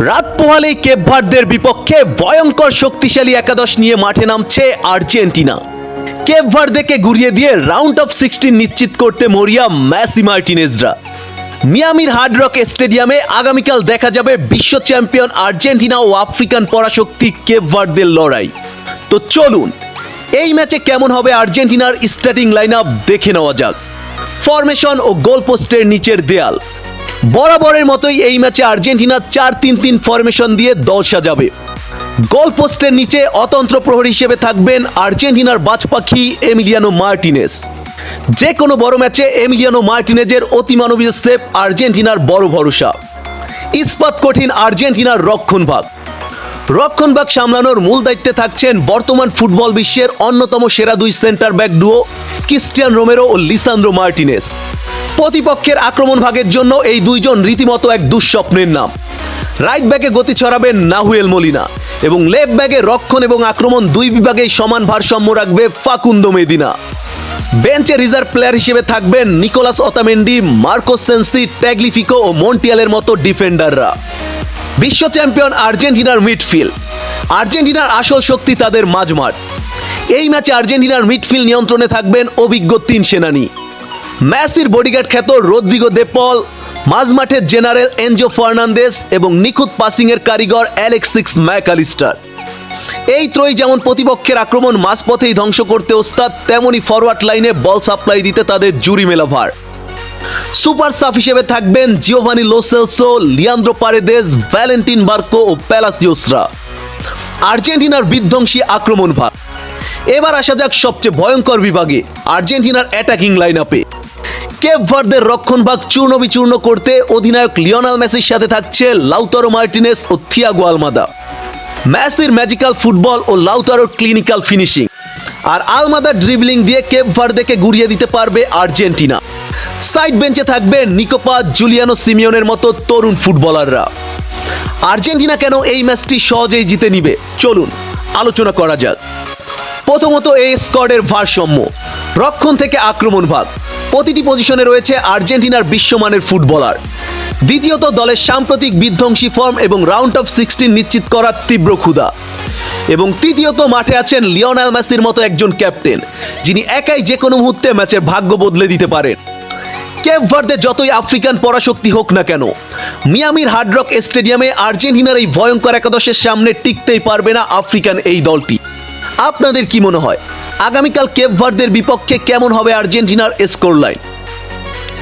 রাত পোহালেই কেপ ভার্দের বিপক্ষে ভয়ঙ্কর শক্তিশালী একাদশ নিয়ে মাঠে নামছে আর্জেন্টিনা। কেপ ভার্দেকে গুড়িয়ে দিয়ে রাউন্ড অফ 16 নিশ্চিত করতে মরিয়া মেসি মার্টিনেজরা। মিয়ামির হার্ড রক স্টেডিয়ামে আগামীকাল দেখা যাবে বিশ্ব চ্যাম্পিয়ন আর্জেন্টিনা ও আফ্রিকান পরাশক্তি কেপ ভার্দের লড়াই। তো চলুন এই ম্যাচে কেমন হবে আর্জেন্টিনার স্টার্টিং লাইন আপ দেখে নেওয়া যাক। ফরমেশন ও গোল পোস্টের নিচের দেয়াল। বরাবরের মতোই এই ম্যাচে আর্জেন্টিনা 4-3-3 ফরমেশন দিয়ে দল সাজাবে। গোল পোস্টের নিচে অতন্ত্র প্রহরী হিসেবে থাকবেন আর্জেন্টিনার বাজপাখি এমিলিয়ানো মার্টিনেজ। যে কোনো বড় ম্যাচে এমিলিয়ানো মার্টিনেজের অতিমানবীয় সেভ আর্জেন্টিনার বড় ভরসা। ইস্পাত কঠিন আর্জেন্টিনার রক্ষণভাগ সামলানোর মূল দায়িত্বে থাকছেন বর্তমান ফুটবল বিশ্বের অন্যতম সেরা দুই center back duo Cristian Romero ও লিসান্দ্রো মার্টিনেজ। প্রতিপক্ষের আক্রমণ ভাগের জন্য এই দুইজন রীতিমতো এক দুঃস্বপ্নের নাম। রাইট ব্যাকে গতি ছড়াবেন নাহুয়েল মলিনা এবং লেফট ব্যাকে রক্ষণ এবং আক্রমণ দুই বিভাগেই সমান ভারসাম্য রাখবে ফাকুন্দো মেদিনা। বেঞ্চে রিজার্ভ প্লেয়ার হিসেবে থাকবেন নিকোলাস অতামেন্ডি, মার্কোস সেন্সি, ট্যাগলিফিকো ও মন্টিয়ালের মতো ডিফেন্ডাররা। বিশ্ব চ্যাম্পিয়ন আর্জেন্টিনার মিডফিল্ড। আর্জেন্টিনার আসল শক্তি তাদের মাঝমাঠ। এই ম্যাচে আর্জেন্টিনার মিডফিল্ড নিয়ন্ত্রণে থাকবেন অভিজ্ঞ তিন সেনানী। মেসির বডিগার্ড খ্যাত রদ্রিগো দে পল, মাঝমাঠের জেনারেল এনজো ফার্নান্দেস এবং নিখুঁত পাসিংয়ের কারিগর অ্যালেক্সিস ম্যাকঅ্যালিস্টার। এই ত্রয়ী যেমন প্রতিপক্ষের আক্রমণ মাঝপথেই ধ্বংস করতে ওস্তাদ, তেমনি ফরওয়ার্ড লাইনে বল সাপ্লাই দিতে তাদের জুরি মেলা ভার। সুপার সাব হিসেবে থাকবেন Giovani Lo Celso, Leandro Paredes, Valentin Barco ও প্যালাসিওসরা। আর্জেন্টিনার বিধ্বংসী আক্রমণ ভাগ। এবার আসা যাক সবচেয়ে ভয়ঙ্কর বিভাগে, আর্জেন্টিনার অ্যাটাকিং লাইন আপে। কেপ ভার্দের রক্ষণভাগ চূর্ণ বিচূর্ণ করতে অধিনায়ক লিওনেল মেসির সাথে থাকছে লাউতারো মার্টিনেজ ও থিয়াগো আলমাদা। মেসির ম্যাজিক্যাল ফুটবল ও লাউতারোর ক্লিনিক্যাল ফিনিশিং আর আলমাদার ড্রিবলিং দিয়ে কেপ ভার্দেকে গুড়িয়ে দিতে পারবে আর্জেন্টিনা। সাইড বেঞ্চে থাকবে নিকোপা, জুলিয়ানো সিমিওনের মতো তরুণ ফুটবলাররা। আর্জেন্টিনা কেন এই ম্যাচটি সহজেই জিতে নিবে চলুন আলোচনা করা যাক। প্রথমত এই স্কোয়াডের ভারসাম্য। রক্ষণ থেকে আক্রমণ ভাগ, প্রতিটি পজিশনে রয়েছে আর্জেন্টিনার বিশ্বমানের ফুটবলার। দ্বিতীয়ত দলের সাম্প্রতিক বিধ্বংসী ফর্ম এবং রাউন্ড অফ 16 নিশ্চিত করার তীব্র ক্ষুধা। এবং তৃতীয়ত মাঠে আছেন লিওনেল মেসির মতো একজন ক্যাপ্টেন, যিনি একাই যে কোনো মুহূর্তে ম্যাচের ভাগ্য বদলে দিতে পারেন। কেপ ভার্দে যতই আফ্রিকান পরাশক্তি হোক না কেন, মিয়ামির হার্ড রক স্টেডিয়ামে আর্জেন্টিনার এই ভয়ঙ্কর একাদশের সামনে টিকতেই পারবে না আফ্রিকান এই দলটি। আপনাদের কি মনে হয় আগামীকাল কেপ ভার্দের বিপক্ষে কেমন হবে আর্জেন্টিনার স্কোর লাইন?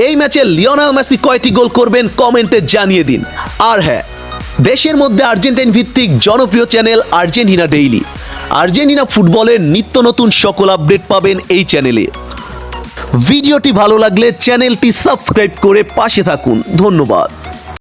এই ম্যাচে লিওনেল মেসি কয়টি গোল করবেন কমেন্টে জানিয়ে দিন। আর হ্যাঁ, দেশের মধ্যে আর্জেন্টাইন ভিত্তিক জনপ্রিয় চ্যানেল আর্জেন্টিনা ডেইলি, আর্জেন্টিনা ফুটবলের নিত্য নতুন সকল আপডেট পাবেন এই চ্যানেলে। ভিডিওটি ভালো লাগলে চ্যানেলটি সাবস্ক্রাইব করে পাশে থাকুন। ধন্যবাদ।